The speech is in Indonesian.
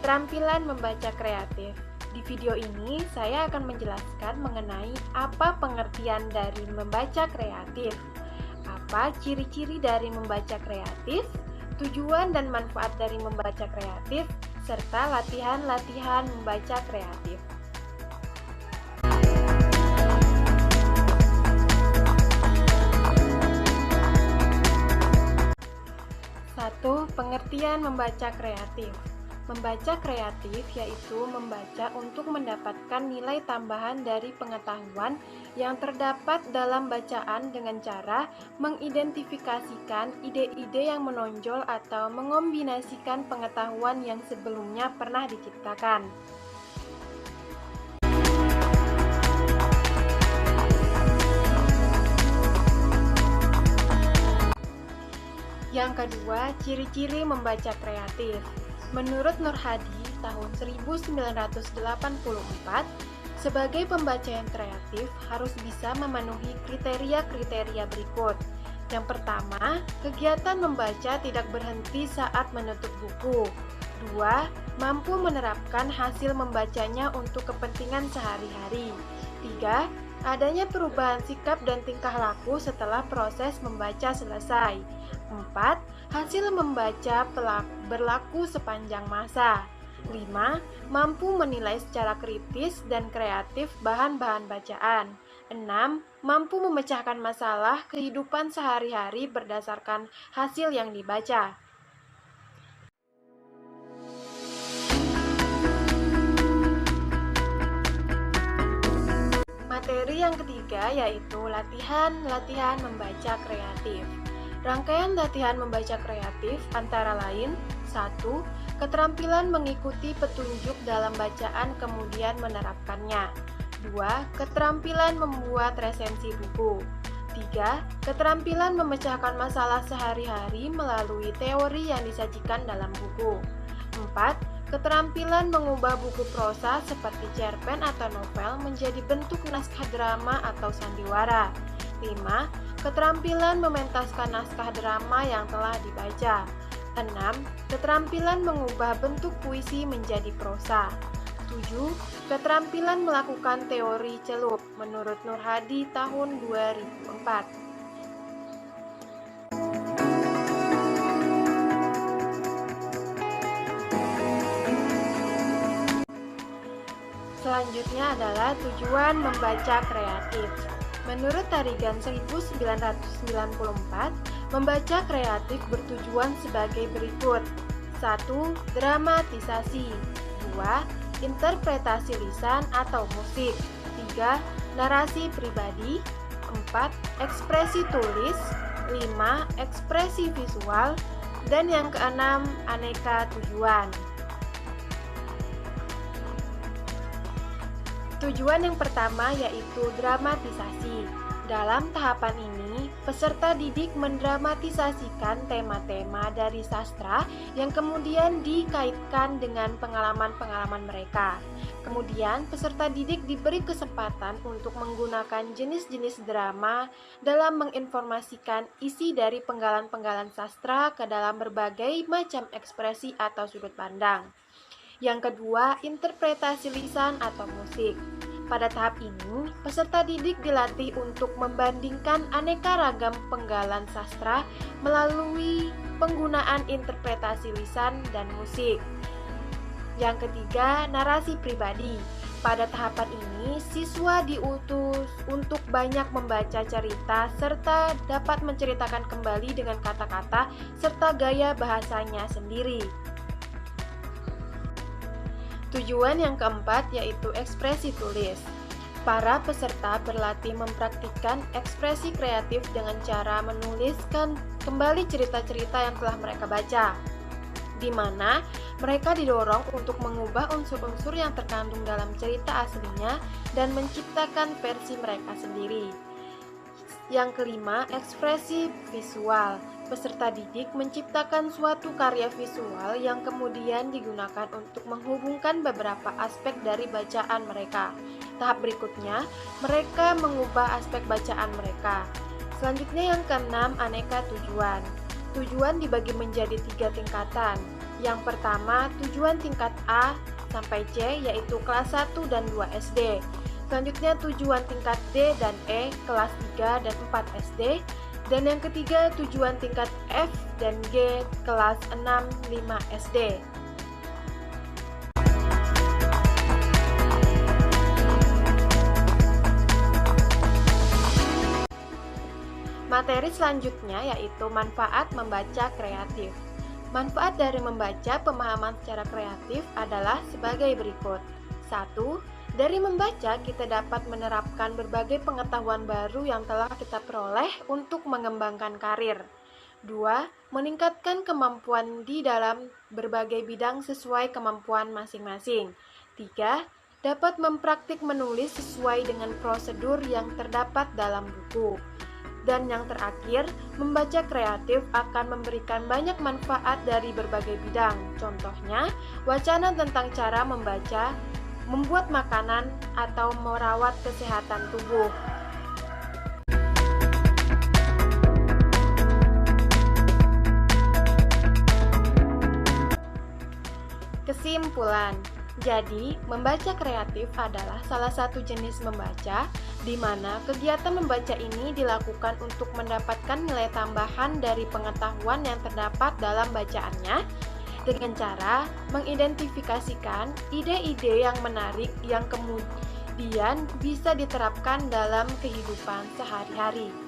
Keterampilan membaca kreatif. Di video ini, saya akan menjelaskan mengenai apa pengertian dari membaca kreatif, apa ciri-ciri dari membaca kreatif, tujuan dan manfaat dari membaca kreatif, serta latihan-latihan membaca kreatif. Satu, pengertian membaca kreatif. Membaca kreatif yaitu membaca untuk mendapatkan nilai tambahan dari pengetahuan yang terdapat dalam bacaan dengan cara mengidentifikasikan ide-ide yang menonjol atau mengombinasikan pengetahuan yang sebelumnya pernah diciptakan. Yang kedua, ciri-ciri membaca kreatif. Menurut Nur Hadi tahun 1984, sebagai pembaca yang kreatif harus bisa memenuhi kriteria-kriteria berikut. Yang pertama, kegiatan membaca tidak berhenti saat menutup buku. Dua, mampu menerapkan hasil membacanya untuk kepentingan sehari-hari. Tiga, adanya perubahan sikap dan tingkah laku setelah proses membaca selesai. 4. Hasil membaca berlaku sepanjang masa. 5. Mampu menilai secara kritis dan kreatif bahan-bahan bacaan. 6. Mampu memecahkan masalah kehidupan sehari-hari berdasarkan hasil yang dibaca. Materi yang ketiga yaitu latihan-latihan membaca kreatif. Rangkaian latihan membaca kreatif antara lain 1. Keterampilan mengikuti petunjuk dalam bacaan kemudian menerapkannya. 2. Keterampilan membuat resensi buku. 3. Keterampilan memecahkan masalah sehari-hari melalui teori yang disajikan dalam buku. 4. Keterampilan mengubah buku prosa seperti cerpen atau novel menjadi bentuk naskah drama atau sandiwara. 5. Keterampilan mementaskan naskah drama yang telah dibaca. 6. Keterampilan mengubah bentuk puisi menjadi prosa. 7. Keterampilan melakukan teori celup menurut Nur Hadi tahun 2004. Selanjutnya adalah tujuan membaca kreatif. Menurut Tarigan 1994, membaca kreatif bertujuan sebagai berikut. 1. Dramatisasi. 2. Interpretasi lisan atau musik. 3. Narasi pribadi. 4. Ekspresi tulis. 5. Ekspresi visual. Dan yang keenam, aneka tujuan. Tujuan yang pertama yaitu dramatisasi. Dalam tahapan ini, peserta didik mendramatisasikan tema-tema dari sastra yang kemudian dikaitkan dengan pengalaman-pengalaman mereka. Kemudian, peserta didik diberi kesempatan untuk menggunakan jenis-jenis drama dalam menginformasikan isi dari penggalan-penggalan sastra ke dalam berbagai macam ekspresi atau sudut pandang. Yang kedua, interpretasi lisan atau musik. Pada tahap ini, peserta didik dilatih untuk membandingkan aneka ragam penggalan sastra melalui penggunaan interpretasi lisan dan musik. Yang ketiga, narasi pribadi. Pada tahapan ini, siswa diutus untuk banyak membaca cerita serta dapat menceritakan kembali dengan kata-kata serta gaya bahasanya sendiri. Tujuan yang keempat yaitu ekspresi tulis. Para peserta berlatih mempraktikkan ekspresi kreatif dengan cara menuliskan kembali cerita-cerita yang telah mereka baca, di mana mereka didorong untuk mengubah unsur-unsur yang terkandung dalam cerita aslinya dan menciptakan versi mereka sendiri. Yang kelima, ekspresi visual. Peserta didik menciptakan suatu karya visual yang kemudian digunakan untuk menghubungkan beberapa aspek dari bacaan mereka. Tahap berikutnya, mereka mengubah aspek bacaan mereka. Selanjutnya yang keenam, aneka tujuan. Tujuan dibagi menjadi 3 tingkatan. Yang pertama, tujuan tingkat A sampai C, yaitu kelas 1 dan 2 SD. Selanjutnya tujuan tingkat D dan E, kelas 3 dan 4 SD. Dan yang ketiga, tujuan tingkat F dan G, kelas 6, 5 SD. Materi selanjutnya yaitu manfaat membaca kreatif. Manfaat dari membaca pemahaman secara kreatif adalah sebagai berikut. 1. Dari membaca kita dapat menerapkan berbagai pengetahuan baru yang telah kita peroleh untuk mengembangkan karir. 2. Meningkatkan kemampuan di dalam berbagai bidang sesuai kemampuan masing-masing. 3. Dapat mempraktik menulis sesuai dengan prosedur yang terdapat dalam buku. Dan yang terakhir, membaca kreatif akan memberikan banyak manfaat dari berbagai bidang. Contohnya, wacana tentang cara membaca, membuat makanan, atau merawat kesehatan tubuh. Kesimpulan. Jadi, membaca kreatif adalah salah satu jenis membaca di mana kegiatan membaca ini dilakukan untuk mendapatkan nilai tambahan dari pengetahuan yang terdapat dalam bacaannya dengan cara mengidentifikasikan ide-ide yang menarik yang kemudian bisa diterapkan dalam kehidupan sehari-hari.